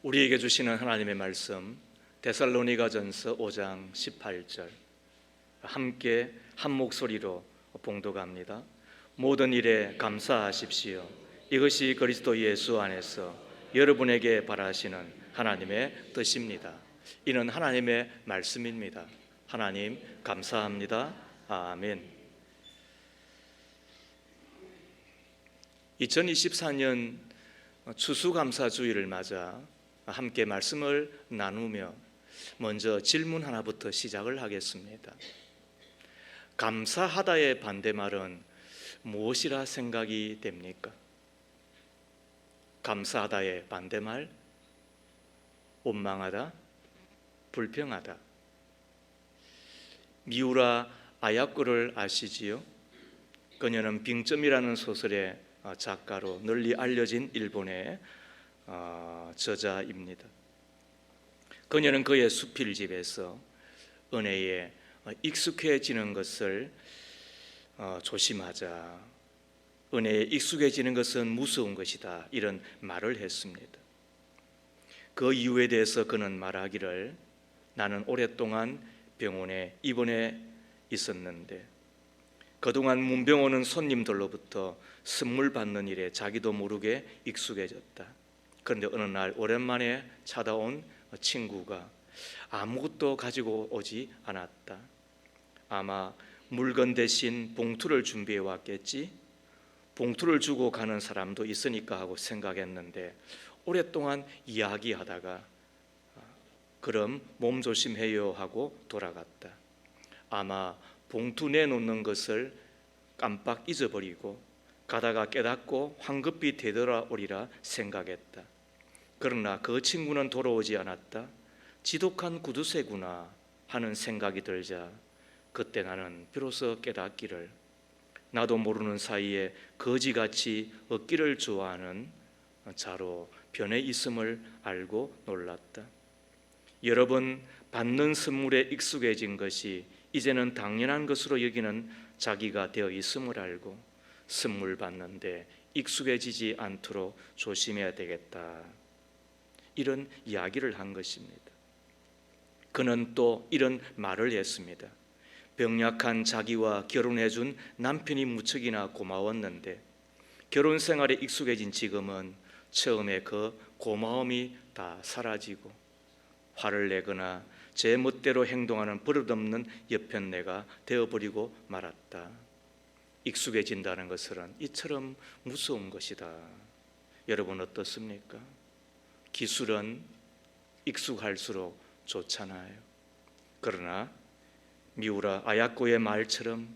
우리에게 주시는 하나님의 말씀 데살로니가전서 5장 18절 함께 한 목소리로 봉독합니다. 모든 일에 감사하십시오. 이것이 그리스도 예수 안에서 여러분에게 바라시는 하나님의 뜻입니다. 이는 하나님의 말씀입니다. 하나님 감사합니다. 아멘. 2024년 추수감사주의를 맞아 함께 말씀을 나누며 먼저 질문 하나부터 시작을 하겠습니다. 감사하다의 반대말은 무엇이라 생각이 됩니까? 감사하다의 반대말, 원망하다, 불평하다. 미우라 아야코를 아시지요? 그녀는 빙점이라는 소설의 작가로 널리 알려진 일본의 저자입니다. 그녀는 그의 수필집에서 은혜에 익숙해지는 것을 조심하자, 은혜에 익숙해지는 것은 무서운 것이다, 이런 말을 했습니다. 그 이유에 대해서 그는 말하기를, 나는 오랫동안 병원에 입원해 있었는데 그동안 문병 오는 손님들로부터 선물 받는 일에 자기도 모르게 익숙해졌다. 그런데 어느 날 오랜만에 찾아온 친구가 아무것도 가지고 오지 않았다. 아마 물건 대신 봉투를 준비해 왔겠지. 봉투를 주고 가는 사람도 있으니까 하고 생각했는데 오랫동안 이야기하다가 그럼 몸 조심해요 하고 돌아갔다. 아마 봉투 내놓는 것을 깜빡 잊어버리고 가다가 깨닫고 황급히 되돌아오리라 생각했다. 그러나 그 친구는 돌아오지 않았다. 지독한 구두쇠구나 하는 생각이 들자 그때 나는 비로소 깨닫기를, 나도 모르는 사이에 거지같이 얻기를 좋아하는 자로 변해 있음을 알고 놀랐다. 여러 번 받는 선물에 익숙해진 것이 이제는 당연한 것으로 여기는 자기가 되어 있음을 알고 선물 받는데 익숙해지지 않도록 조심해야 되겠다, 이런 이야기를 한 것입니다. 그는 또 이런 말을 했습니다. 병약한 자기와 결혼해준 남편이 무척이나 고마웠는데 결혼 생활에 익숙해진 지금은 처음에 그 고마움이 다 사라지고 화를 내거나 제 멋대로 행동하는 버릇없는 여편네가 되어버리고 말았다. 익숙해진다는 것은 이처럼 무서운 것이다. 여러분 어떻습니까? 기술은 익숙할수록 좋잖아요. 그러나 미우라 아야코의 말처럼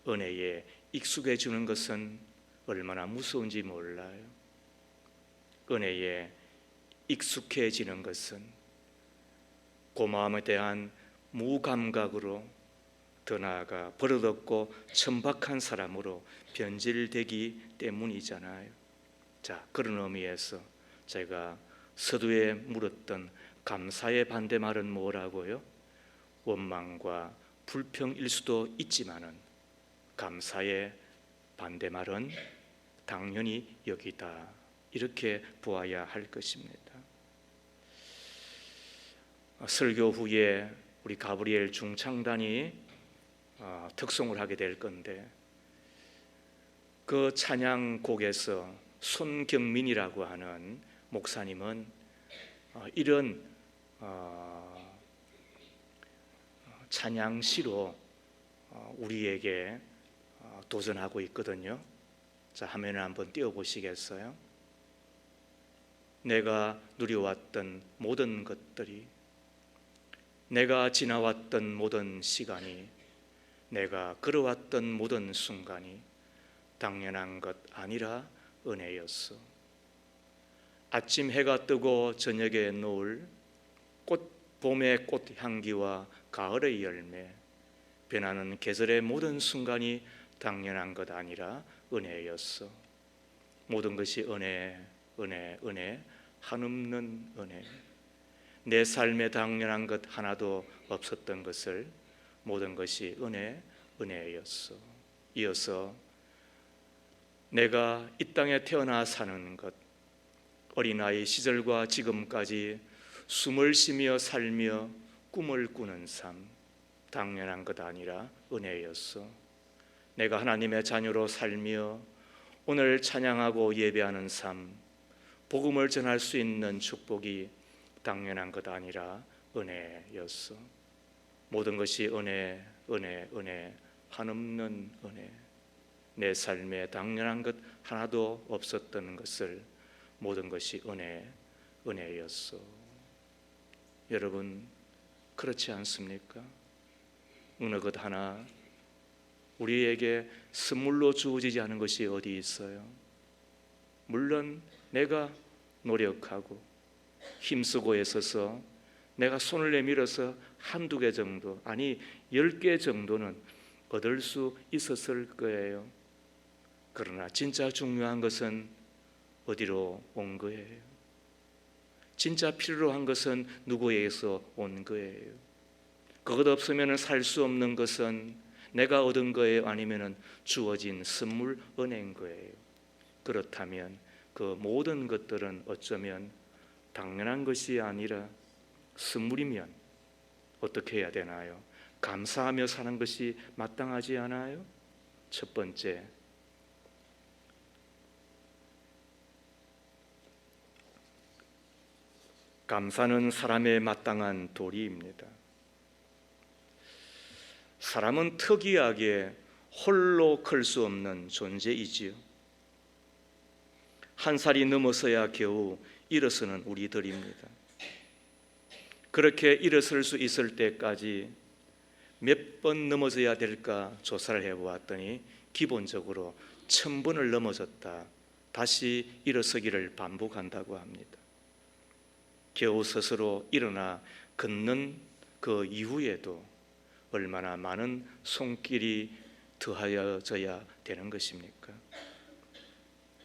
은혜에 익숙해지는 것은 얼마나 무서운지 몰라요. 은혜에 익숙해지는 것은 고마움에 대한 무감각으로, 더 나아가 버릇없고 천박한 사람으로 변질되기 때문이잖아요. 자, 그런 의미에서 제가 서두에 물었던 감사의 반대말은 뭐라고요? 원망과 불평일 수도 있지만은 감사의 반대말은 당연히 여기다, 이렇게 보아야 할 것입니다. 설교 후에 우리 가브리엘 중창단이 특송을 하게 될 건데 그 찬양곡에서 손경민이라고 하는 목사님은 이런 찬양시로 우리에게 도전하고 있거든요. 자, 화면을 한번 띄워보시겠어요? 내가 누려왔던 모든 것들이, 내가 지나왔던 모든 시간이, 내가 걸어왔던 모든 순간이 당연한 것 아니라 은혜였어. 아침 해가 뜨고 저녁에 노을, 봄의 꽃향기와 가을의 열매, 변하는 계절의 모든 순간이 당연한 것 아니라 은혜였어. 모든 것이 은혜, 은혜, 은혜, 한없는 은혜. 내 삶에 당연한 것 하나도 없었던 것을 모든 것이 은혜, 은혜였어. 이어서 내가 이 땅에 태어나 사는 것, 어린아이 시절과 지금까지 숨을 쉬며 살며 꿈을 꾸는 삶, 당연한 것 아니라 은혜였어. 내가 하나님의 자녀로 살며 오늘 찬양하고 예배하는 삶, 복음을 전할 수 있는 축복이 당연한 것 아니라 은혜였어. 모든 것이 은혜, 은혜, 은혜, 한없는 은혜. 내 삶에 당연한 것 하나도 없었던 것을 모든 것이 은혜, 은혜였어. 여러분, 그렇지 않습니까? 어느 것 하나 우리에게 선물로 주어지지 않은 것이 어디 있어요? 물론 내가 노력하고 힘쓰고 애써서 내가 손을 내밀어서 한두 개 정도, 아니 10개 정도는 얻을 수 있었을 거예요. 그러나 진짜 중요한 것은 어디로 온 거예요? 진짜 필요로 한 것은 누구에게서 온 거예요? 그것 없으면 살 수 없는 것은 내가 얻은 거예요? 아니면 주어진 선물, 은혜인 거예요? 그렇다면 그 모든 것들은 어쩌면 당연한 것이 아니라 선물이면 어떻게 해야 되나요? 감사하며 사는 것이 마땅하지 않아요? 첫 번째, 감사는 사람의 마땅한 도리입니다. 사람은 특이하게 홀로 클 수 없는 존재이지요. 한 살이 넘어서야 겨우 일어서는 우리들입니다. 그렇게 일어설 수 있을 때까지 몇 번 넘어져야 될까 조사를 해보았더니 기본적으로 1000번을 넘어졌다 다시 일어서기를 반복한다고 합니다. 겨우 스스로 일어나 걷는 그 이후에도 얼마나 많은 손길이 더하여져야 되는 것입니까?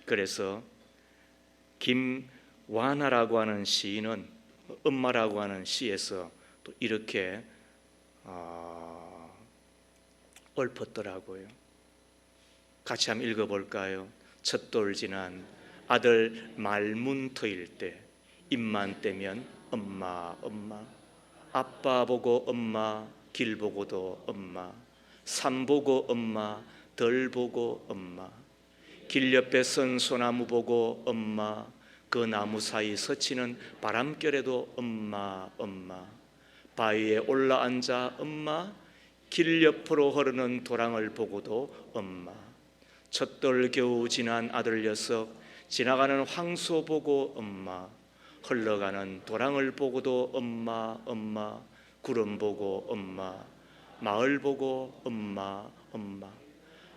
그래서 김완하라고 하는 시인은 엄마라고 하는 시에서 또 이렇게 읊었더라고요. 같이 한번 읽어볼까요? 첫돌 지난 아들 말문 트일 때 입만 떼면 엄마 엄마, 아빠 보고 엄마, 길 보고도 엄마, 산 보고 엄마, 덜 보고 엄마, 길 옆에 선 소나무 보고 엄마, 그 나무 사이 스치는 바람결에도 엄마 엄마, 바위에 올라앉아 엄마, 길 옆으로 흐르는 도랑을 보고도 엄마, 첫돌 겨우 지난 아들 녀석 지나가는 황소 보고 엄마, 흘러가는 도랑을 보고도 엄마 엄마, 구름 보고 엄마, 마을 보고 엄마 엄마.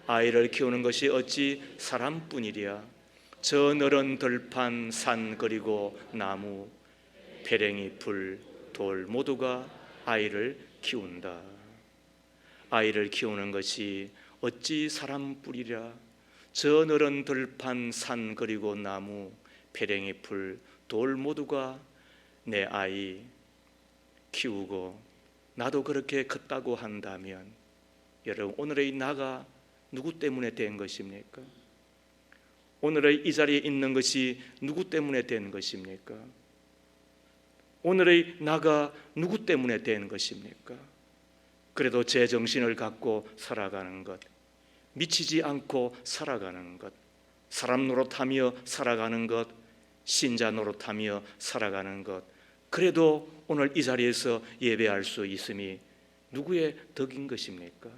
아이를 키우는 것이 어찌 사람뿐이랴. 저 너른 들판 산 그리고 나무 배랭이 풀 돌 모두가 아이를 키운다. 아이를 키우는 것이 어찌 사람뿐이랴. 저 너른 들판 산 그리고 나무 배랭이 풀 돌 모두가 내 아이 키우고 나도 그렇게 컸다고 한다면 여러분, 오늘의 나가 누구 때문에 된 것입니까? 오늘의 이 자리에 있는 것이 누구 때문에 된 것입니까? 오늘의 나가 누구 때문에 된 것입니까? 그래도 제 정신을 갖고 살아가는 것, 미치지 않고 살아가는 것, 사람 노릇하며 살아가는 것, 신자 노릇하며 살아가는 것, 그래도 오늘 이 자리에서 예배할 수 있음이 누구의 덕인 것입니까?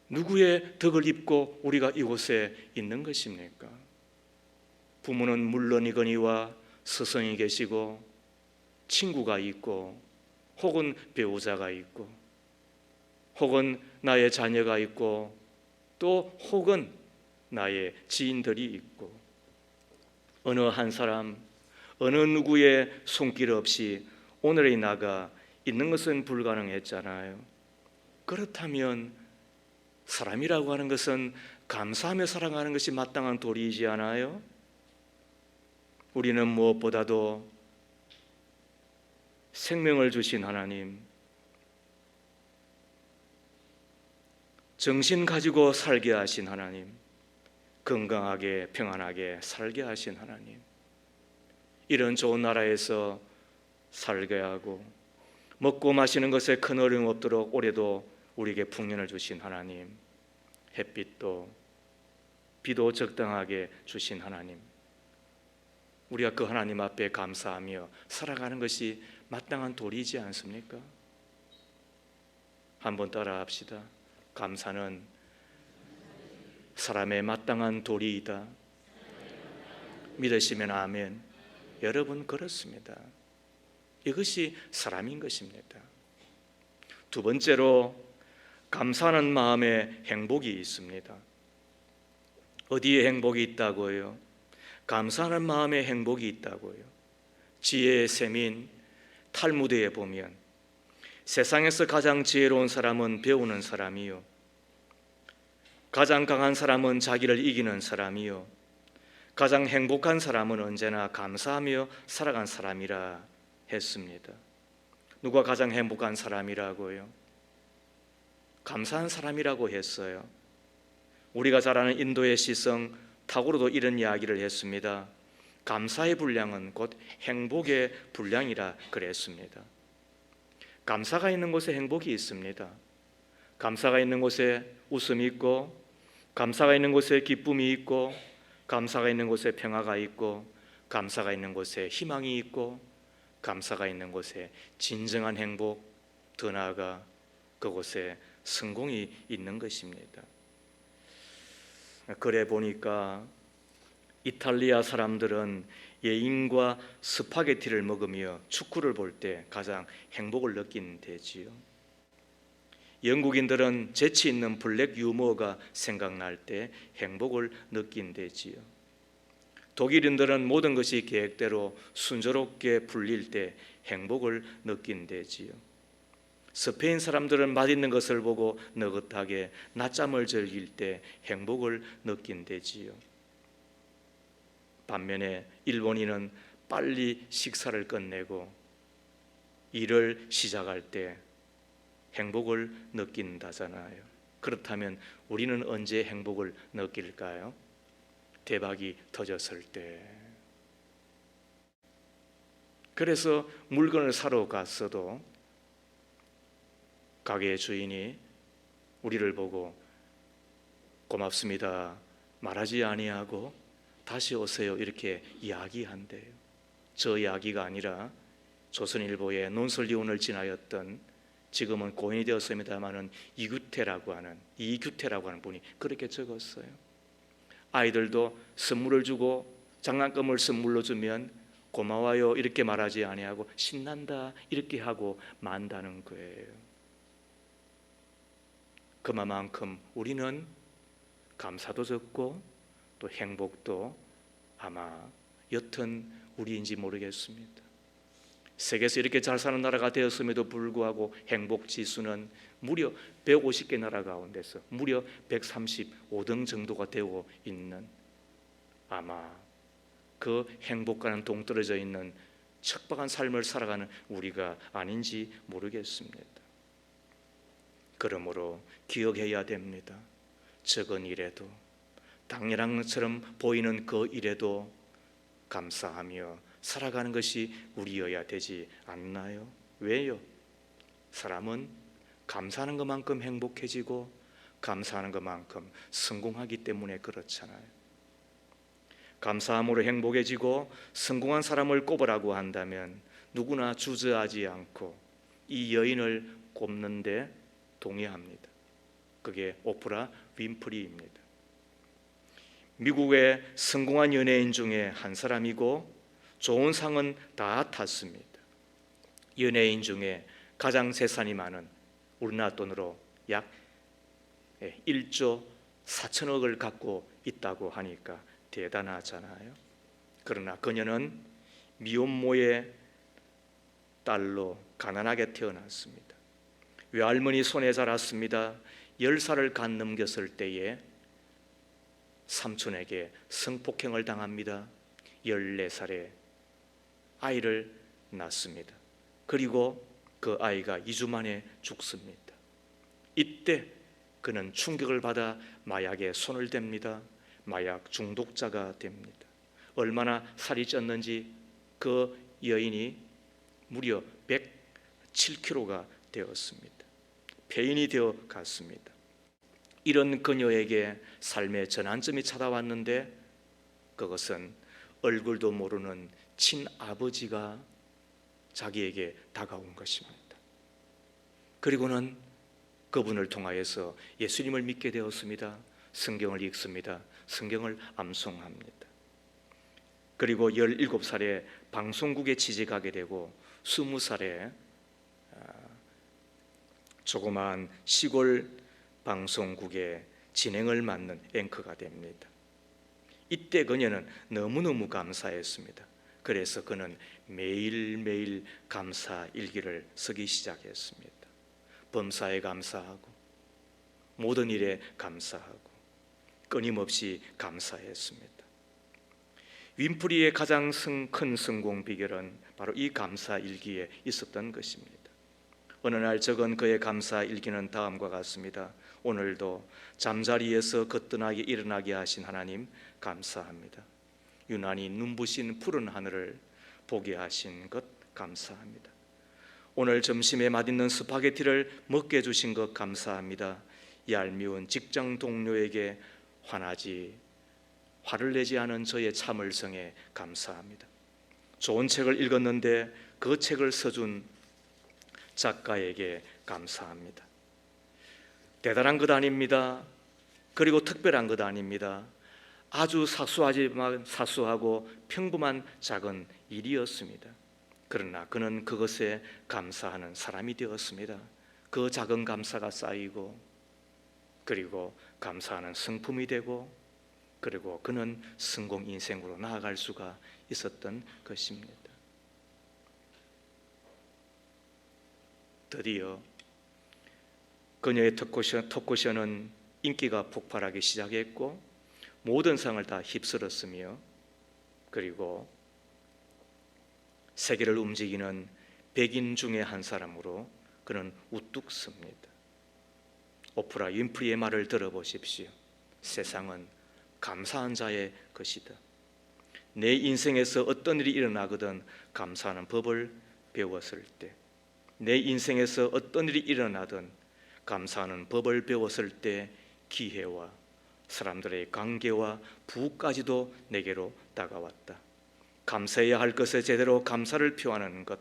누구의 덕을 입고 우리가 이곳에 있는 것입니까? 부모는 물론이거니와 스승이 계시고 친구가 있고 혹은 배우자가 있고 혹은 나의 자녀가 있고 또 혹은 나의 지인들이 있고 어느 한 사람, 어느 누구의 손길 없이 오늘의 나가 있는 것은 불가능했잖아요. 그렇다면 사람이라고 하는 것은 감사하며 살아가는 것이 마땅한 도리이지 않아요? 우리는 무엇보다도 생명을 주신 하나님, 정신 가지고 살게 하신 하나님, 건강하게 평안하게 살게 하신 하나님, 이런 좋은 나라에서 살게 하고 먹고 마시는 것에 큰 어려움 없도록 올해도 우리에게 풍년을 주신 하나님, 햇빛도 비도 적당하게 주신 하나님, 우리가 그 하나님 앞에 감사하며 살아가는 것이 마땅한 도리이지 않습니까? 한번 따라 합시다. 감사는 사람의 마땅한 도리이다. 믿으시면 아멘. 여러분, 그렇습니다. 이것이 사람인 것입니다. 두 번째로, 감사하는 마음에 행복이 있습니다. 어디에 행복이 있다고요? 감사하는 마음에 행복이 있다고요. 지혜의 셈인 탈무드에 보면 세상에서 가장 지혜로운 사람은 배우는 사람이요, 가장 강한 사람은 자기를 이기는 사람이요, 가장 행복한 사람은 언제나 감사하며 살아간 사람이라 했습니다. 누가 가장 행복한 사람이라고요? 감사한 사람이라고 했어요. 우리가 잘 아는 인도의 시성 타고르도 이런 이야기를 했습니다. 감사의 분량은 곧 행복의 분량이라 그랬습니다. 감사가 있는 곳에 행복이 있습니다. 감사가 있는 곳에 웃음이 있고, 감사가 있는 곳에 기쁨이 있고, 감사가 있는 곳에 평화가 있고, 감사가 있는 곳에 희망이 있고, 감사가 있는 곳에 진정한 행복, 더 나아가 그곳에 성공이 있는 것입니다. 그래 보니까 이탈리아 사람들은 예인과 스파게티를 먹으며 축구를 볼 때 가장 행복을 느낀대지요. 영국인들은 재치 있는 블랙 유머가 생각날 때 행복을 느낀대지요. 독일인들은 모든 것이 계획대로 순조롭게 풀릴 때 행복을 느낀대지요. 스페인 사람들은 맛있는 것을 보고 느긋하게 낮잠을 즐길 때 행복을 느낀대지요. 반면에 일본인은 빨리 식사를 끝내고 일을 시작할 때 행복을 느낀다잖아요. 그렇다면 우리는 언제 행복을 느낄까요? 대박이 터졌을 때. 그래서 물건을 사러 갔어도 가게의 주인이 우리를 보고 고맙습니다 말하지 아니하고 다시 오세요 이렇게 이야기한대요. 저 이야기가 아니라 조선일보의 논설위원을 지나였던, 지금은 고인이 되었습니다마는 이규태라고 하는 분이 그렇게 적었어요. 아이들도 선물을 주고 장난감을 선물로 주면 고마워요 이렇게 말하지 아니하고 신난다 이렇게 하고 만다는 거예요. 그만큼 우리는 감사도 적고 또 행복도 아마 옅은 우리인지 모르겠습니다. 세계에서 이렇게 잘 사는 나라가 되었음에도 불구하고 행복 지수는 무려 150개 나라 가운데서 무려 135등 정도가 되고 있는, 아마 그 행복과는 동떨어져 있는 척박한 삶을 살아가는 우리가 아닌지 모르겠습니다. 그러므로 기억해야 됩니다. 적은 일에도, 당연한 것처럼 보이는 그 일에도 감사하며 살아가는 것이 우리여야 되지 않나요? 왜요? 사람은 감사하는 것만큼 행복해지고 감사하는 것만큼 성공하기 때문에 그렇잖아요. 감사함으로 행복해지고 성공한 사람을 꼽으라고 한다면 누구나 주저하지 않고 이 여인을 꼽는데 동의합니다. 그게 오프라 윈프리입니다. 미국의 성공한 연예인 중에 한 사람이고 좋은 상은 다 탔습니다. 연예인 중에 가장 재산이 많은, 우리나라 돈으로 약 1조 4천억을 갖고 있다고 하니까 대단하잖아요. 그러나 그녀는 미혼모의 딸로 가난하게 태어났습니다. 외할머니 손에 자랐습니다. 10살을 간 넘겼을 때에 삼촌에게 성폭행을 당합니다. 14살에 아이를 낳습니다. 그리고 그 아이가 2주 만에 죽습니다. 이때 그는 충격을 받아 마약에 손을 댑니다. 마약 중독자가 됩니다. 얼마나 살이 쪘는지 그 여인이 무려 107kg가 되었습니다. 폐인이 되어 갔습니다. 이런 그녀에게 삶의 전환점이 찾아왔는데 그것은 얼굴도 모르는 친아버지가 자기에게 다가온 것입니다. 그리고는 그분을 통하여서 예수님을 믿게 되었습니다. 성경을 읽습니다. 성경을 암송합니다. 그리고 17살에 방송국에 취직하게 되고 20살에 조그마한 시골 방송국의 진행을 맡는 앵커가 됩니다. 이때 그녀는 너무너무 감사했습니다. 그래서 그는 매일매일 감사 일기를 쓰기 시작했습니다. 범사에 감사하고 모든 일에 감사하고 끊임없이 감사했습니다. 윈프리의 가장 큰 성공 비결은 바로 이 감사 일기에 있었던 것입니다. 어느 날 적은 그의 감사 일기는 다음과 같습니다. 오늘도 잠자리에서 거뜬하게 일어나게 하신 하나님 감사합니다. 유난히 눈부신 푸른 하늘을 보게 하신 것 감사합니다. 오늘 점심에 맛있는 스파게티를 먹게 해주신 것 감사합니다. 얄미운 직장 동료에게 화를 내지 않은 저의 참을성에 감사합니다. 좋은 책을 읽었는데 그 책을 써준 작가에게 감사합니다. 대단한 것 아닙니다. 그리고 특별한 것 아닙니다. 아주 사소하지만 사소하고 평범한 작은 일이었습니다. 그러나 그는 그것에 감사하는 사람이 되었습니다. 그 작은 감사가 쌓이고 그리고 감사하는 성품이 되고 그리고 그는 성공 인생으로 나아갈 수가 있었던 것입니다. 드디어 그녀의 토크쇼는 인기가 폭발하기 시작했고 모든 상을 다 휩쓸었으며 그리고 세계를 움직이는 백인 중에 한 사람으로 그는 우뚝 섭니다. 오프라 윈프리의 말을 들어보십시오. 세상은 감사한 자의 것이다. 내 인생에서 어떤 일이 일어나거든 감사하는 법을 배웠을 때, 내 인생에서 어떤 일이 일어나든 감사하는 법을 배웠을 때 기회와 사람들의 관계와 부까지도 내게로 다가왔다. 감사해야 할 것에 제대로 감사를 표하는 것,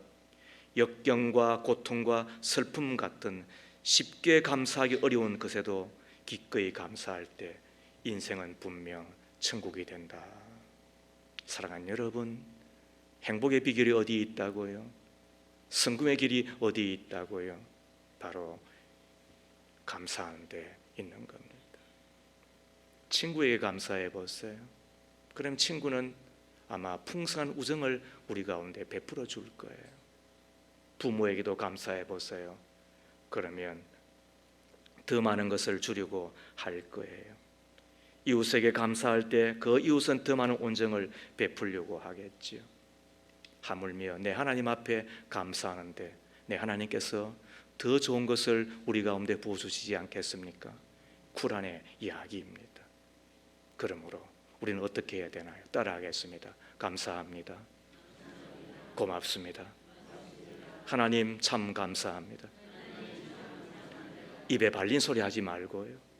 역경과 고통과 슬픔 같은 쉽게 감사하기 어려운 것에도 기꺼이 감사할 때 인생은 분명 천국이 된다. 사랑하는 여러분, 행복의 비결이 어디 있다고요? 성공의 길이 어디 있다고요? 바로 감사하는 데 있는 겁니다. 친구에게 감사해 보세요. 그럼 친구는 아마 풍성한 우정을 우리 가운데 베풀어 줄 거예요. 부모에게도 감사해 보세요. 그러면 더 많은 것을 주려고 할 거예요. 이웃에게 감사할 때 그 이웃은 더 많은 온정을 베풀려고 하겠지요. 하물며 내 하나님 앞에 감사하는데 내 하나님께서 더 좋은 것을 우리 가운데 부어주시지 않겠습니까? 쿨한의 이야기입니다. 그러므로 우리는 어떻게 해야 되나요? 따라하겠습니다. 감사합니다. 고맙습니다. 하나님 참 감사합니다. 입에 발린 소리 하지 말고요.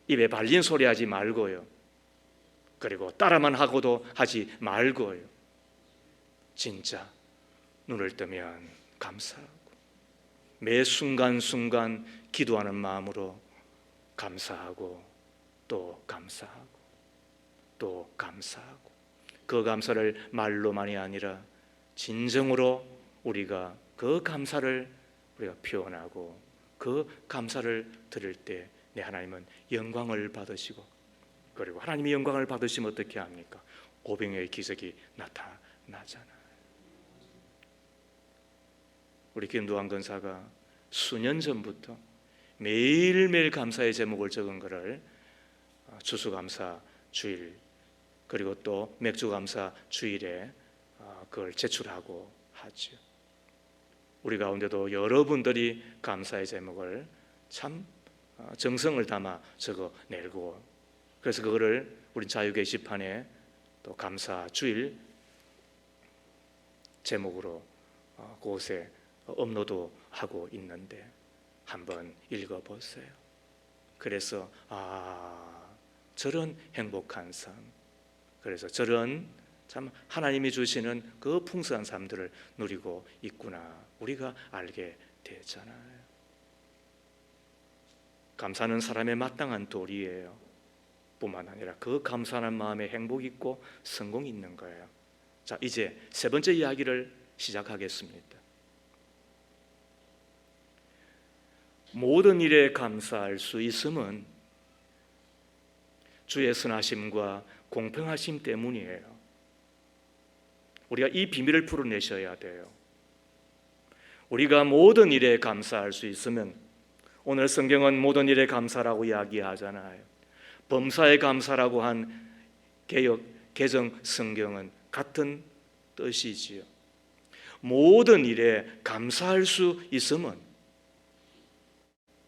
입에 발린 소리 하지 말고요. 그리고 따라만 하고도 하지 말고요. 진짜 눈을 뜨면 감사하고 매 순간순간 기도하는 마음으로 감사하고 또 감사하고 또 감사하고 그 감사를 말로만이 아니라 진정으로 우리가 그 감사를 우리가 표현하고 그 감사를 드릴 때 내 하나님은 영광을 받으시고 그리고 하나님이 영광을 받으시면 어떻게 합니까? 오병이어의 기적이 나타나잖아요. 우리 김두한 권사가 수년 전부터 매일매일 감사의 제목을 적은 것을 추수감사 주일 그리고 또 맥주감사 주일에 그걸 제출하고 하죠. 우리 가운데도 여러분들이 감사의 제목을 참 정성을 담아 적어내고 그래서 그거를 우리 자유 게시판에 또 감사 주일 제목으로 그곳에 업로드하고 있는데 한번 읽어보세요. 그래서 저런 행복한 삶, 그래서 저런 참 하나님이 주시는 그 풍성한 삶들을 누리고 있구나 우리가 알게 되잖아요. 감사는 사람의 마땅한 도리예요. 뿐만 아니라 그 감사하는 마음에 행복이 있고 성공이 있는 거예요. 자, 이제 세 번째 이야기를 시작하겠습니다. 모든 일에 감사할 수 있음은 주의 선하심과 공평하심 때문이에요. 우리가 이 비밀을 풀어내셔야 돼요. 우리가 모든 일에 감사할 수 있으면, 오늘 성경은 모든 일에 감사라고 이야기하잖아요. 범사에 감사라고 한 개정 성경은 같은 뜻이지요. 모든 일에 감사할 수 있음은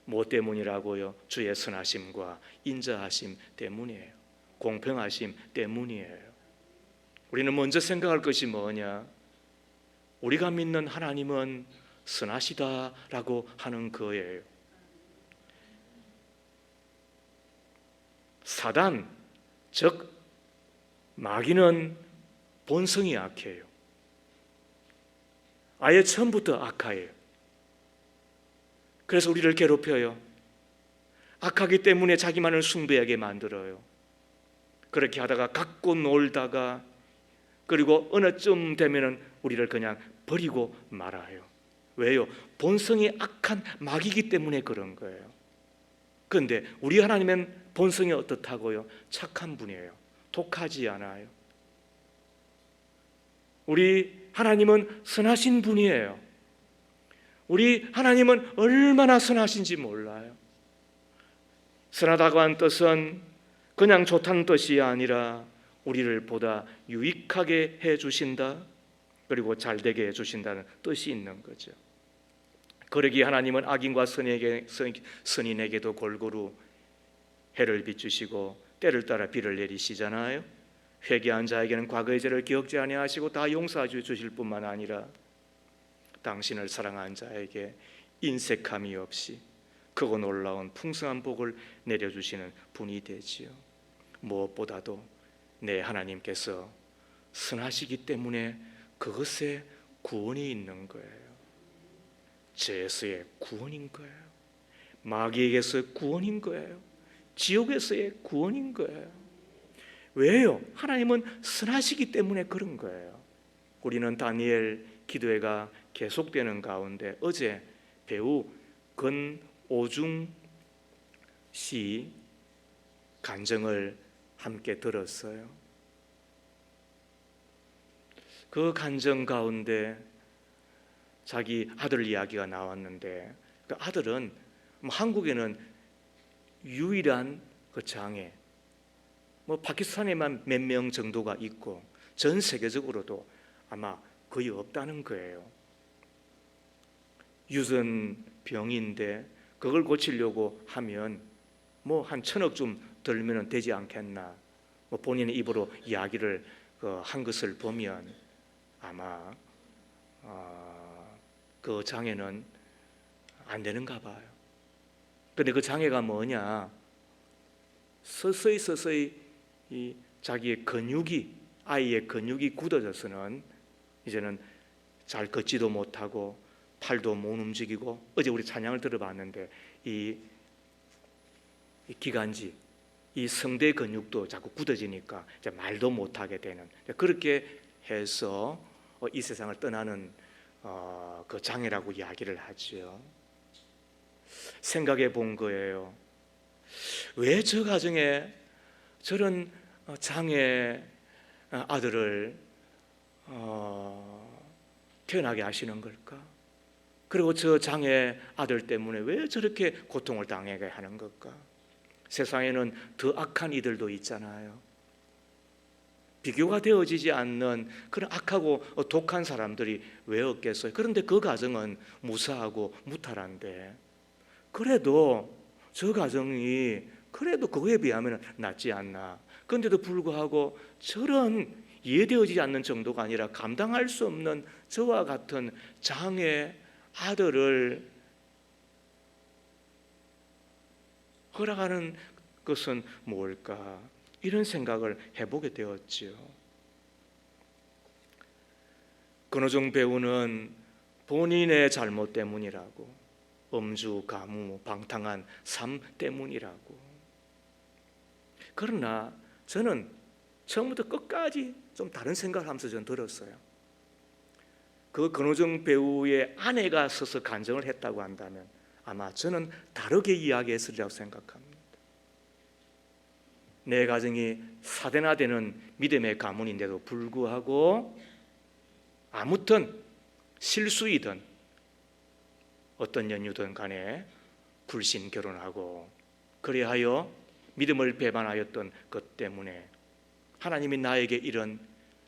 뭐 때문이라고요? 주의 선하심과 인자하심 때문이에요. 공평하심 때문이에요. 우리는 먼저 생각할 것이 뭐냐? 우리가 믿는 하나님은 선하시다라고 하는 거예요. 사단, 즉 마귀는 본성이 악해요. 아예 처음부터 악해요. 그래서 우리를 괴롭혀요. 악하기 때문에 자기만을 숭배하게 만들어요. 그렇게 하다가 갖고 놀다가 그리고 어느 쯤 되면은 우리를 그냥 버리고 말아요. 왜요? 본성이 악한 마귀이기 때문에 그런 거예요. 그런데 우리 하나님은 본성이 어떻다고요? 착한 분이에요. 독하지 않아요. 우리 하나님은 선하신 분이에요. 우리 하나님은 얼마나 선하신지 몰라요. 선하다고 한 뜻은 그냥 좋다는 뜻이 아니라 우리를 보다 유익하게 해주신다, 그리고 잘되게 해주신다는 뜻이 있는 거죠. 그러기에 하나님은 악인과 선인에게도 골고루 해를 비추시고 때를 따라 비를 내리시잖아요. 회개한 자에게는 과거의 죄를 기억지 아니하시고 다 용서해 주실 뿐만 아니라 당신을 사랑한 자에게 인색함이 없이 크고 놀라운 풍성한 복을 내려주시는 분이 되지요. 무엇보다도 내 하나님께서 선하시기 때문에 그것에 구원이 있는 거예요. 죄에서의 구원인 거예요. 마귀에게서의 구원인 거예요. 지옥에서의 구원인 거예요. 왜요? 하나님은 선하시기 때문에 그런 거예요. 우리는 다니엘 기도회가 계속되는 가운데 어제 배우 권오중 씨 간증을 함께 들었어요. 그 간증 가운데 자기 아들 이야기가 나왔는데, 그 아들은 한국에는 유일한 그 장애, 파키스탄에만 몇 명 정도가 있고 전 세계적으로도 아마 거의 없다는 거예요. 유전병인데 그걸 고치려고 하면 한 1,000억 들면 되지 않겠나, 본인의 입으로 이야기를 한 것을 보면 아마 그 장애는 안 되는가 봐요. 근데 그 장애가 뭐냐? 서서히 이 자기의 아이의 근육이 굳어져서는 이제는 잘 걷지도 못하고 팔도 못 움직이고, 어제 우리 찬양을 들어봤는데 이 기관지, 이 성대 근육도 자꾸 굳어지니까 이제 말도 못하게 되는, 그렇게 해서 이 세상을 떠나는 그 장애라고 이야기를 하죠. 생각해 본 거예요. 왜 저 가정에 저런 장애 아들을 태어나게 하시는 걸까? 그리고 저 장애 아들 때문에 왜 저렇게 고통을 당하게 하는 걸까? 세상에는 더 악한 이들도 있잖아요. 비교가 되어지지 않는 그런 악하고 독한 사람들이 왜 없겠어요? 그런데 그 가정은 무사하고 무탈한데, 그래도 저 가정이 그래도 그거에 비하면 낫지 않나. 그런데도 불구하고 저런 이해되어지지 않는 정도가 아니라 감당할 수 없는 저와 같은 장애 아들을 허락하는 것은 뭘까? 이런 생각을 해보게 되었지요. 권호중 배우는 본인의 잘못 때문이라고, 음주, 가무, 방탕한 삶 때문이라고. 그러나 저는 처음부터 끝까지 좀 다른 생각을 하면서 저는 들었어요. 그 권호중 배우의 아내가 서서 간증을 했다고 한다면 아마 저는 다르게 이야기했으리라고 생각합니다. 내 가정이 사대나되는 믿음의 가문인데도 불구하고 아무튼 실수이든 어떤 연유든 간에 불신 결혼하고 그리하여 믿음을 배반하였던 것 때문에 하나님이 나에게 이런,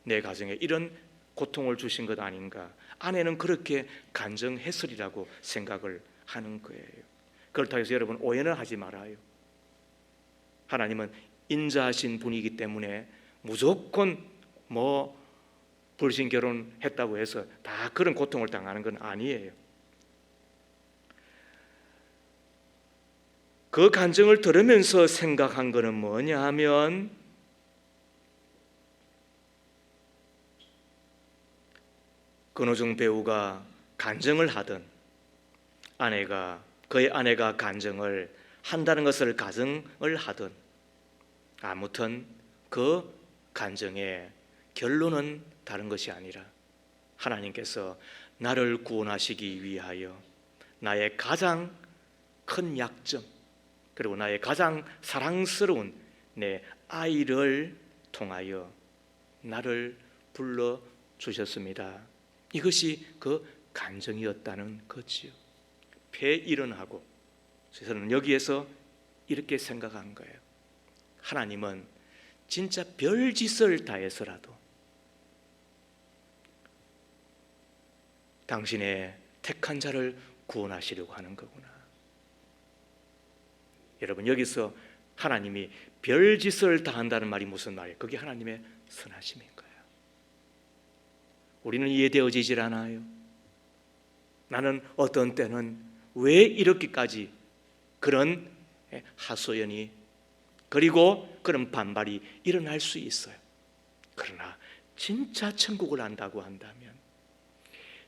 내 가정에 이런 고통을 주신 것 아닌가. 아내는 그렇게 간증했으리라고 생각을 하는 거예요. 그렇다고 해서 여러분 오해는 하지 말아요. 하나님은 인자하신 분이기 때문에 무조건 불신 결혼했다고 해서 다 그런 고통을 당하는 건 아니에요. 그 간증을 들으면서 생각한 것은 뭐냐 하면 권호중 배우가 간증을 하든 그의 아내가 간증을 한다는 것을 가정을 하든 아무튼 그 간증의 결론은 다른 것이 아니라 하나님께서 나를 구원하시기 위하여 나의 가장 큰 약점 그리고 나의 가장 사랑스러운 내 아이를 통하여 나를 불러주셨습니다. 이것이 그 간증이었다는 거지요. 폐일언하고 저는 여기에서 이렇게 생각한 거예요. 하나님은 진짜 별짓을 다해서라도 당신의 택한 자를 구원하시려고 하는 거구나. 여러분 여기서 하나님이 별짓을 다한다는 말이 무슨 말이에요? 그게 하나님의 선하심인 거예요. 우리는 이해되어지질 않아요. 나는 어떤 때는 왜 이렇게까지 그런 하소연이 그리고 그런 반발이 일어날 수 있어요. 그러나 진짜 천국을 안다고 한다면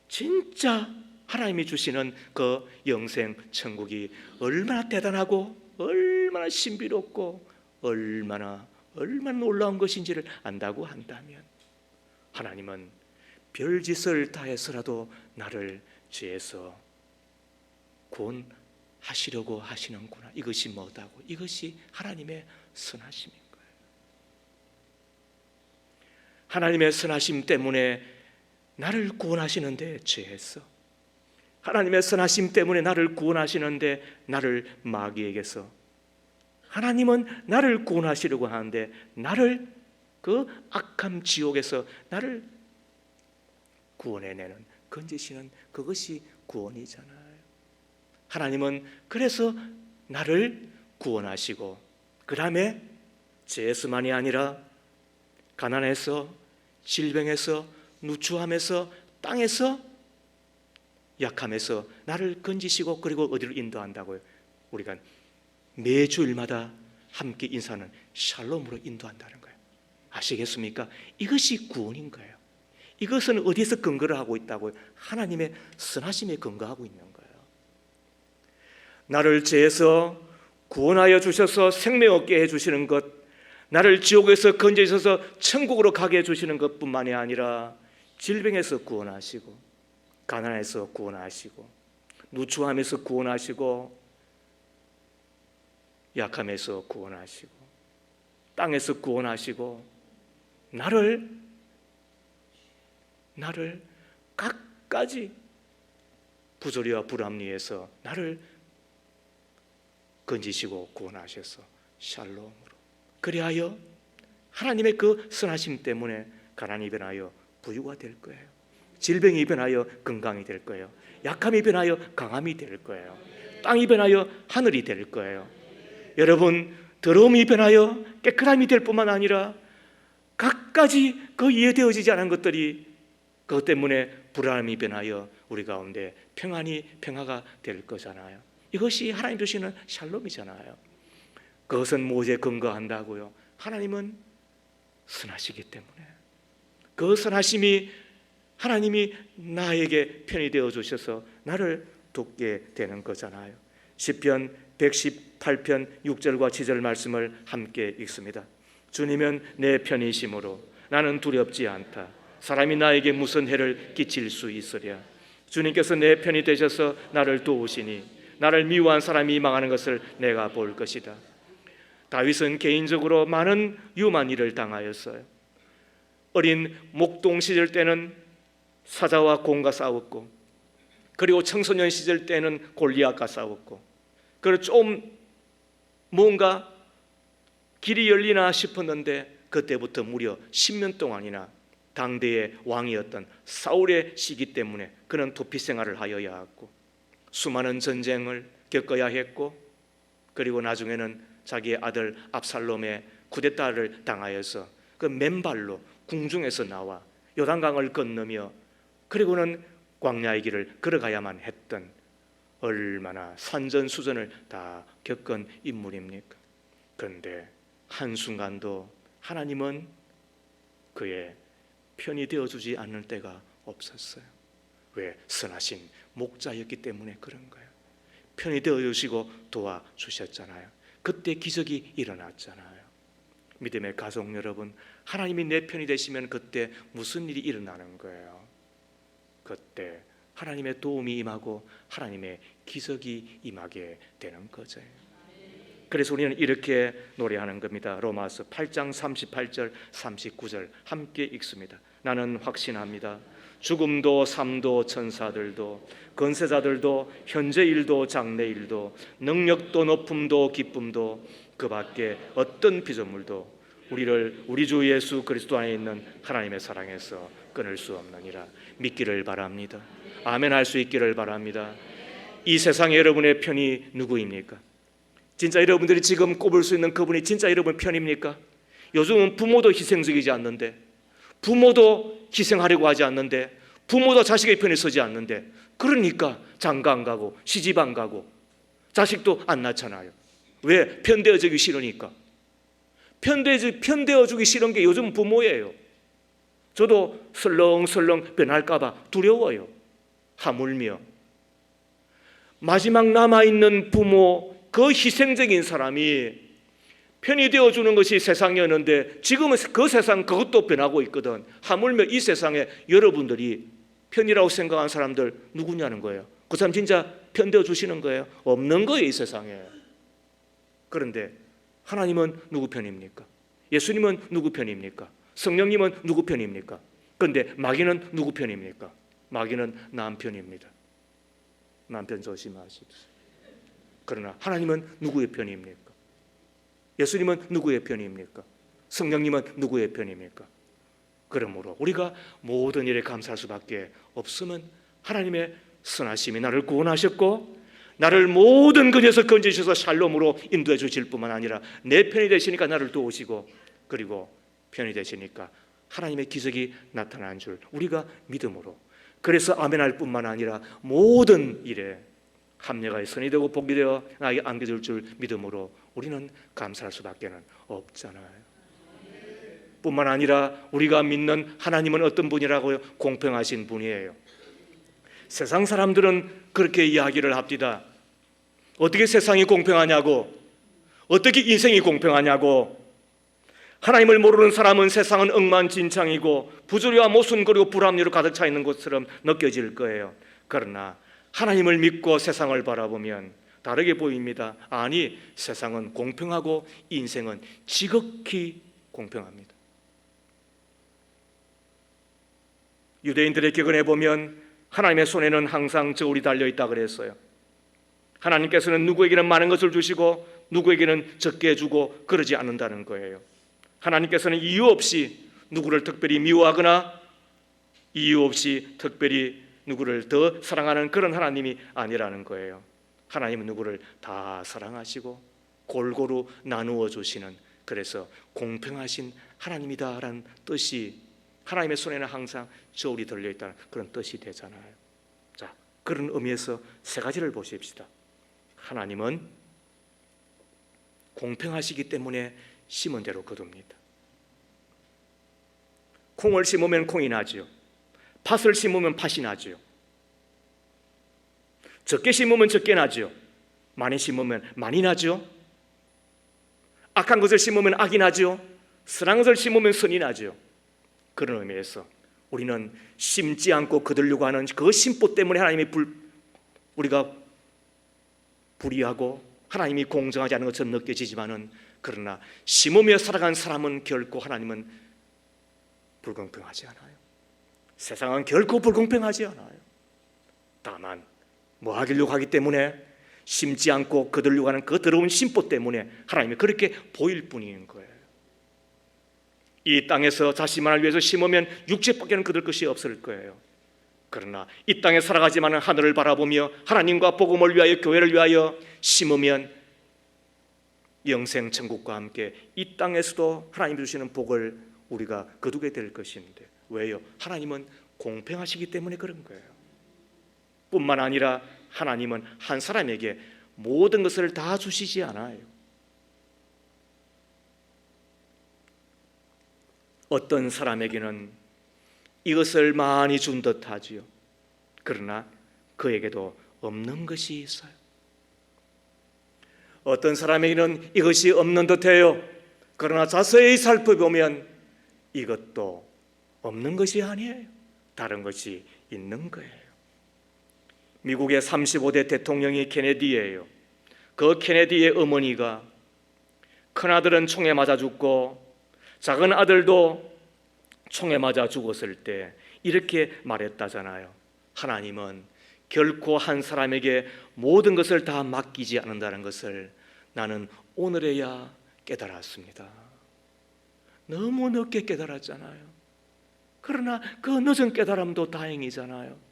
진짜 하나님이 주시는 그 영생 천국이 얼마나 대단하고 얼마나 신비롭고 얼마나 놀라운 것인지를 안다고 한다면 하나님은 별짓을 다해서라도 나를 죄에서 구원하시려고 하시는구나. 이것이 뭐다고? 이것이 하나님의 선하심인 거예요. 하나님의 선하심 때문에 나를 구원하시는데 죄에서, 하나님의 선하심 때문에 나를 구원하시는데 나를 마귀에게서, 하나님은 나를 구원하시려고 하는데 나를 그 악함 지옥에서 나를 구원해내는, 건지시는 그것이 구원이잖아요. 하나님은 그래서 나를 구원하시고 그 다음에 죄에서만이 아니라 가난해서, 질병에서, 누추함에서, 땅에서, 약함에서 나를 건지시고 그리고 어디로 인도한다고요? 우리가 매주일마다 함께 인사하는 샬롬으로 인도한다는 거예요. 아시겠습니까? 이것이 구원인 거예요. 이것은 어디에서 근거를 하고 있다고요? 하나님의 선하심에 근거하고 있는 거예요. 나를 죄에서 구원하여 주셔서 생명 얻게 해주시는 것, 나를 지옥에서 건져주셔서 천국으로 가게 해주시는 것뿐만이 아니라 질병에서 구원하시고 가난에서 구원하시고 누추함에서 구원하시고 약함에서 구원하시고 땅에서 구원하시고 나를 갖가지 부조리와 불합리에서 나를 건지시고 구원하셔서 샬롬으로, 그리하여 하나님의 그 선하심 때문에 가난이 변하여 부유가 될 거예요. 질병이 변하여 건강이 될 거예요. 약함이 변하여 강함이 될 거예요. 땅이 변하여 하늘이 될 거예요. 여러분, 더러움이 변하여 깨끗함이 될 뿐만 아니라 갖가지 그 이해되어지지 않은 것들이 그것 때문에 불안함이 변하여 우리 가운데 평화가 될 거잖아요. 이것이 하나님 주시는 샬롬이잖아요. 그것은 무엇에 근거한다고요? 하나님은 선하시기 때문에 그 선하심이 하나님이 나에게 편이 되어 주셔서 나를 돕게 되는 거잖아요. 시편 118편 6절과 7절 말씀을 함께 읽습니다. 주님은 내 편이심으로 나는 두렵지 않다. 사람이 나에게 무슨 해를 끼칠 수 있으랴. 주님께서 내 편이 되셔서 나를 도우시니 나를 미워한 사람이 망하는 것을 내가 볼 것이다. 다윗은 개인적으로 많은 위험한 일을 당하였어요. 어린 목동 시절 때는 사자와 곰과 싸웠고, 그리고 청소년 시절 때는 골리앗과 싸웠고, 그리고 좀 뭔가 길이 열리나 싶었는데 그때부터 무려 10년 동안이나 당대의 왕이었던 사울의 시기 때문에 그는 도피 생활을 하여야 했고, 수많은 전쟁을 겪어야 했고, 그리고 나중에는 자기의 아들 압살롬의 쿠데타를 당하여서 그 맨발로 궁중에서 나와 요단강을 건너며 그리고는 광야의 길을 걸어가야만 했던, 얼마나 산전수전을 다 겪은 인물입니까? 그런데 한순간도 하나님은 그의 편이 되어주지 않을 때가 없었어요. 왜? 선하신 목자였기 때문에 그런 거예요. 편이 되어주시고 도와주셨잖아요. 그때 기적이 일어났잖아요. 믿음의 가족 여러분, 하나님이 내 편이 되시면 그때 무슨 일이 일어나는 거예요? 그때 하나님의 도움이 임하고 하나님의 기적이 임하게 되는 거죠. 그래서 우리는 이렇게 노래하는 겁니다. 로마서 8장 38절 39절 함께 읽습니다. 나는 확신합니다. 죽음도 삶도 천사들도 권세자들도 현재 일도 장래 일도 능력도 높음도 기쁨도 그 밖에 어떤 피조물도 우리를 우리 주 예수 그리스도 안에 있는 하나님의 사랑에서 끊을 수 없느니라 믿기를 바랍니다. 아멘 할 수 있기를 바랍니다. 이 세상에 여러분의 편이 누구입니까? 진짜 여러분들이 지금 꼽을 수 있는 그분이 진짜 여러분 편입니까? 요즘은 부모도 희생적이지 않는데, 부모도 희생하려고 하지 않는데, 부모도 자식의 편에 서지 않는데, 그러니까 장가 안 가고 시집 안 가고 자식도 안 낳잖아요. 왜? 편되어주기 싫으니까. 편되어주기 싫은 게 요즘 부모예요. 저도 설렁설렁 변할까 봐 두려워요. 하물며 마지막 남아있는 부모, 그 희생적인 사람이 편이 되어주는 것이 세상이었는데 지금은 그 세상 그것도 변하고 있거든. 하물며 이 세상에 여러분들이 편이라고 생각하는 사람들 누구냐는 거예요. 그 사람 진짜 편되어 주시는 거예요? 없는 거예요, 이 세상에. 그런데 하나님은 누구 편입니까? 예수님은 누구 편입니까? 성령님은 누구 편입니까? 그런데 마귀는 누구 편입니까? 마귀는 남편입니다. 남편 조심하십시오. 그러나 하나님은 누구의 편입니까? 예수님은 누구의 편입니까? 성령님은 누구의 편입니까? 그러므로 우리가 모든 일에 감사할 수밖에 없으면 하나님의 선하심이 나를 구원하셨고 나를 모든 근에서 건져주셔서 샬롬으로 인도해 주실 뿐만 아니라 내 편이 되시니까 나를 도우시고 그리고 편이 되시니까 하나님의 기적이 나타난 줄 우리가 믿음으로, 그래서 아멘할 뿐만 아니라 모든 일에 합력하여 선이 되고 복이 되어 나에게 안겨줄 줄 믿음으로 우리는 감사할 수밖에 없잖아요. 뿐만 아니라 우리가 믿는 하나님은 어떤 분이라고요? 공평하신 분이에요. 세상 사람들은 그렇게 이야기를 합니다. 어떻게 세상이 공평하냐고, 어떻게 인생이 공평하냐고. 하나님을 모르는 사람은 세상은 엉망진창이고 부조리와 모순거리고 불합리로 가득 차 있는 것처럼 느껴질 거예요. 그러나 하나님을 믿고 세상을 바라보면 다르게 보입니다. 아니, 세상은 공평하고 인생은 지극히 공평합니다. 유대인들의 격언에 보면 하나님의 손에는 항상 저울이 달려있다 그랬어요. 하나님께서는 누구에게는 많은 것을 주시고 누구에게는 적게 주고 그러지 않는다는 거예요. 하나님께서는 이유 없이 누구를 특별히 미워하거나 이유 없이 특별히 누구를 더 사랑하는 그런 하나님이 아니라는 거예요. 하나님은 누구를 다 사랑하시고 골고루 나누어 주시는 그래서 공평하신 하나님이다라는 뜻이 하나님의 손에는 항상 저울이 들려있다는 그런 뜻이 되잖아요. 자, 그런 의미에서 세 가지를 보십시다. 하나님은 공평하시기 때문에 심은 대로 거둡니다. 콩을 심으면 콩이 나죠. 팥을 심으면 팥이 나죠. 적게 심으면 적게 나죠. 많이 심으면 많이 나죠. 악한 것을 심으면 악이 나죠. 선한 것을 심으면 선이 나죠. 그런 의미에서 우리는 심지 않고 거두려고 하는 그 심보 때문에 하나님이 우리가 불의하고 하나님이 공정하지 않은 것처럼 느껴지지만은, 그러나 심으며 살아간 사람은 결코 하나님은 불공평하지 않아요. 세상은 결코 불공평하지 않아요. 다만 뭐 하려고 하기 때문에, 심지 않고 거두려고 하는 그 더러운 심보 때문에 하나님이 그렇게 보일 뿐인 거예요. 이 땅에서 자신만을 위해서 심으면 육체밖에는 거둘 것이 없을 거예요. 그러나 이 땅에 살아가지만 하늘을 바라보며 하나님과 복음을 위하여, 교회를 위하여 심으면 영생 천국과 함께 이 땅에서도 하나님이 주시는 복을 우리가 거두게 될 것인데, 왜요? 하나님은 공평하시기 때문에 그런 거예요. 뿐만 아니라 하나님은 한 사람에게 모든 것을 다 주시지 않아요. 어떤 사람에게는 이것을 많이 준 듯하지요. 그러나 그에게도 없는 것이 있어요. 어떤 사람에게는 이것이 없는 듯해요. 그러나 자세히 살펴보면 이것도 없는 것이 아니에요. 다른 것이 있는 거예요. 미국의 35대 대통령이 케네디예요. 그 케네디의 어머니가 큰아들은 총에 맞아 죽고 작은 아들도 총에 맞아 죽었을 때 이렇게 말했다잖아요. 하나님은 결코 한 사람에게 모든 것을 다 맡기지 않는다는 것을 나는 오늘에야 깨달았습니다. 너무 늦게 깨달았잖아요. 그러나 그 늦은 깨달음도 다행이잖아요.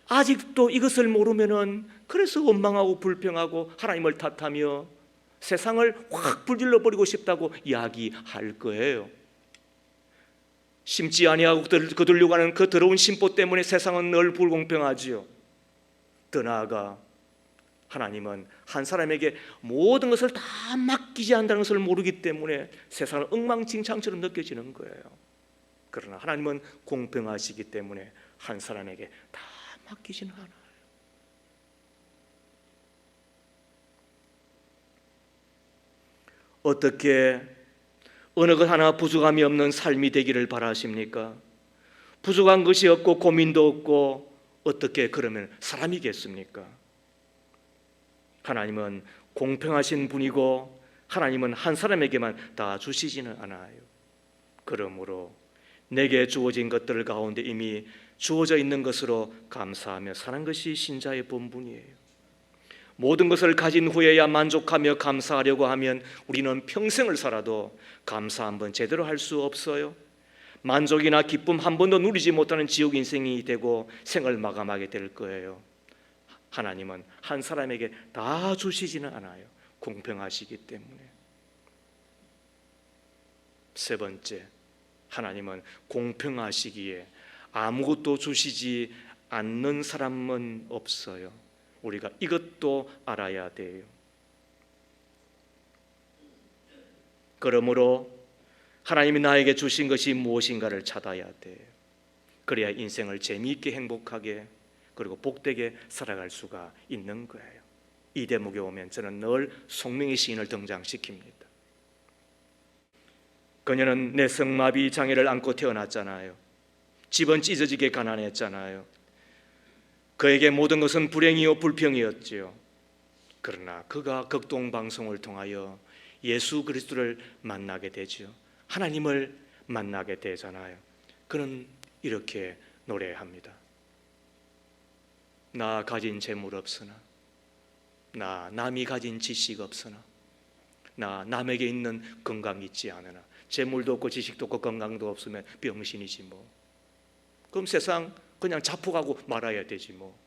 아직도 이것을 모르면은 그래서 원망하고 불평하고 하나님을 탓하며 세상을 확 불질러 버리고 싶다고 이야기할 거예요. 심지 아니하고 거두려고 하는 그 더러운 심보 때문에 세상은 늘 불공평하지요. 더 나아가 하나님은 한 사람에게 모든 것을 다 맡기지 않는다는 것을 모르기 때문에 세상은 엉망진창처럼 느껴지는 거예요. 그러나 하나님은 공평하시기 때문에 한 사람에게 다 맡기지는 않아요. 어떻게 어느 것 하나 부족함이 없는 삶이 되기를 바라십니까? 부족한 것이 없고 고민도 없고 어떻게 그러면 사람이겠습니까? 하나님은 공평하신 분이고 하나님은 한 사람에게만 다 주시지는 않아요. 그러므로 내게 주어진 것들 가운데 이미 주어져 있는 것으로 감사하며 사는 것이 신자의 본분이에요. 모든 것을 가진 후에야 만족하며 감사하려고 하면 우리는 평생을 살아도 감사 한번 제대로 할 수 없어요. 만족이나 기쁨 한 번도 누리지 못하는 지옥 인생이 되고 생을 마감하게 될 거예요. 하나님은 한 사람에게 다 주시지는 않아요. 공평하시기 때문에. 세 번째, 하나님은 공평하시기에 아무것도 주시지 않는 사람은 없어요. 우리가 이것도 알아야 돼요. 그러므로 하나님이 나에게 주신 것이 무엇인가를 찾아야 돼요. 그래야 인생을 재미있게 행복하게 그리고 복되게 살아갈 수가 있는 거예요. 이 대목에 오면 저는 늘 송명희 시인을 등장시킵니다. 그녀는 내성마비 장애를 안고 태어났잖아요. 집은 찢어지게 가난했잖아요. 그에게 모든 것은 불행이요 불평이었지요. 그러나 그가 극동방송을 통하여 예수 그리스도를 만나게 되죠. 하나님을 만나게 되잖아요. 그는 이렇게 노래합니다. 나 가진 재물 없으나, 나 남이 가진 지식 없으나, 나 남에게 있는 건강 있지 않으나, 재물도 없고 지식도 없고 건강도 없으면 병신이지 뭐. 그럼 세상 그냥 자폭하고 말아야 되지 뭐.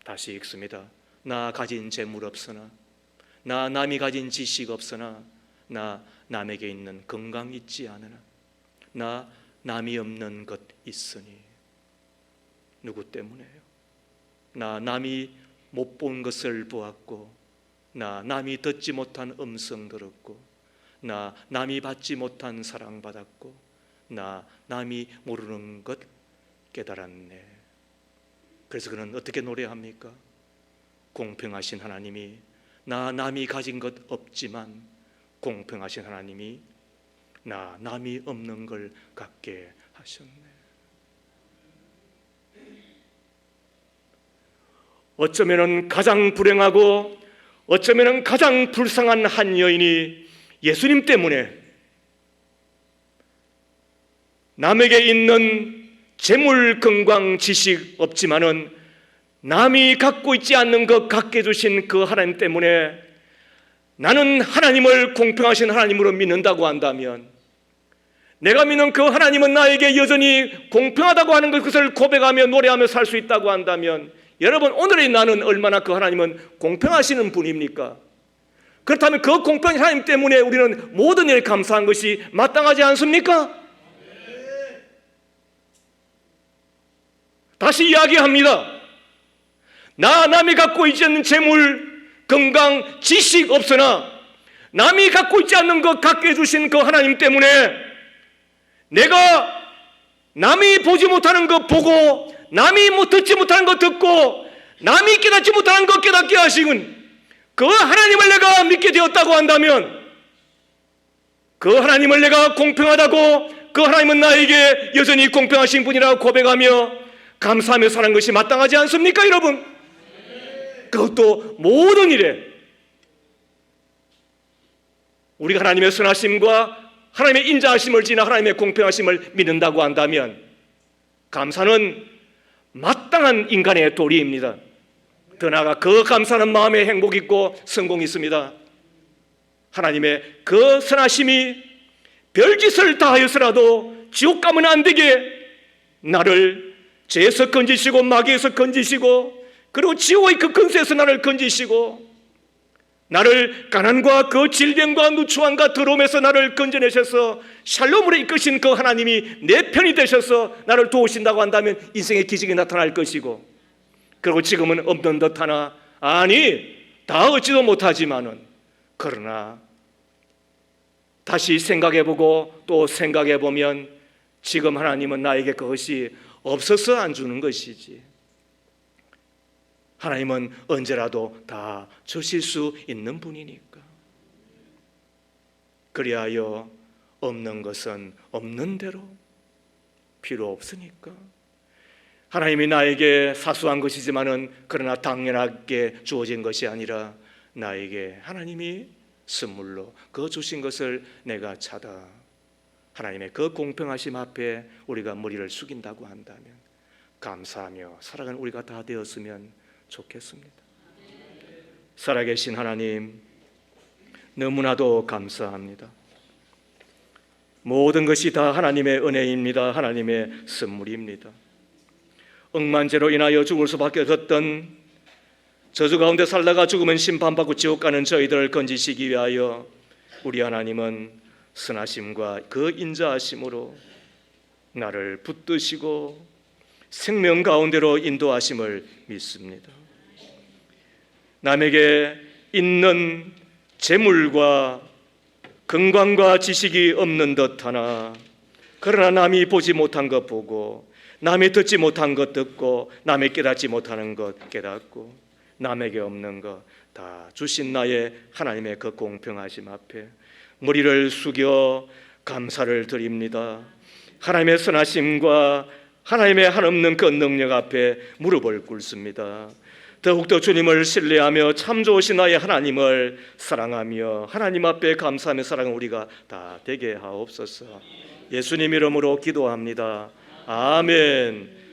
다시 읽습니다. 나 가진 재물 없으나, 나 남이 가진 지식 없으나 나 남에게 있는 건강 있지 않으나 나 남이 없는 것 있으니. 누구 때문에요? 나 남이 못 본 것을 보았고 나 남이 듣지 못한 음성 들었고 나 남이 받지 못한 사랑 받았고 나 남이 모르는 것 깨달았네. 그래서 그는 어떻게 노래합니까? 공평하신 하나님이 나 남이 가진 것 없지만 공평하신 하나님이 나 남이 없는 걸 갖게 하셨네. 어쩌면은 가장 불행하고 어쩌면은 가장 불쌍한 한 여인이 예수님 때문에 남에게 있는 재물, 건강, 지식 없지만은 남이 갖고 있지 않는 것 갖게 해주신 그 하나님 때문에 나는 하나님을 공평하신 하나님으로 믿는다고 한다면, 내가 믿는 그 하나님은 나에게 여전히 공평하다고 하는 것을 고백하며 노래하며 살 수 있다고 한다면, 여러분 오늘의 나는 얼마나 그 하나님은 공평하시는 분입니까? 그렇다면 그 공평한 하나님 때문에 우리는 모든 일에 감사한 것이 마땅하지 않습니까? 다시 이야기합니다. 남이 갖고 있지 않는 재물, 건강, 지식 없으나 남이 갖고 있지 않는 것 갖게 해주신 그 하나님 때문에 내가 남이 보지 못하는 것 보고 남이 듣지 못하는 것 듣고 남이 깨닫지 못하는 것 깨닫게 하시는 그 하나님을 내가 믿게 되었다고 한다면, 그 하나님을 내가 공평하다고, 그 하나님은 나에게 여전히 공평하신 분이라고 고백하며 감사하며 사는 것이 마땅하지 않습니까 여러분? 그것도 모든 일에 우리가 하나님의 선하심과 하나님의 인자하심을 지나 하나님의 공평하심을 믿는다고 한다면 감사는 마땅한 인간의 도리입니다. 더 나아가 그 감사는 마음에 행복이 있고 성공이 있습니다. 하나님의 그 선하심이 별짓을 다하여서라도 지옥 가면 안 되게 나를 죄에서 건지시고 마귀에서 건지시고 그리고 지옥의 그 근세에서 나를 건지시고 나를 가난과 그 질병과 누추함과 더러움에서 나를 건져내셔서 샬롬으로 이끄신 그 하나님이 내 편이 되셔서 나를 도우신다고 한다면 인생의 기적이 나타날 것이고, 그리고 지금은 없는 듯하나 아니 다 얻지도 못하지만은 그러나 다시 생각해보고 또 생각해보면 지금 하나님은 나에게 그것이 없어서 안 주는 것이지 하나님은 언제라도 다 주실 수 있는 분이니까. 그리하여 없는 것은 없는 대로, 필요 없으니까 하나님이 나에게 사소한 것이지만은 그러나 당연하게 주어진 것이 아니라 나에게 하나님이 선물로 그 주신 것을 내가 찾아 하나님의 그 공평하심 앞에 우리가 머리를 숙인다고 한다면 감사하며 살아가는 우리가 다 되었으면 좋겠습니다. 살아계신 하나님, 너무나도 감사합니다. 모든 것이 다 하나님의 은혜입니다. 하나님의 선물입니다. 억만죄로 인하여 죽을 수밖에 없었던 저주 가운데 살다가 죽으면 심판받고 지옥 가는 저희들을 건지시기 위하여 우리 하나님은 선하심과 그 인자하심으로 나를 붙드시고 생명 가운데로 인도하심을 믿습니다. 남에게 있는 재물과 건강과 지식이 없는 듯하나 그러나 남이 보지 못한 것 보고 남이 듣지 못한 것 듣고 남이 깨닫지 못하는 것 깨닫고 남에게 없는 것 다 주신 나의 하나님의 그 공평하심 앞에 머리를 숙여 감사를 드립니다. 하나님의 선하심과 하나님의 한없는 그 능력 앞에 무릎을 꿇습니다. 더욱더 주님을 신뢰하며 참 좋으신 나의 하나님을 사랑하며 하나님 앞에 감사하며 사랑하는 우리가 다 되게 하옵소서. 예수님 이름으로 기도합니다. 아멘.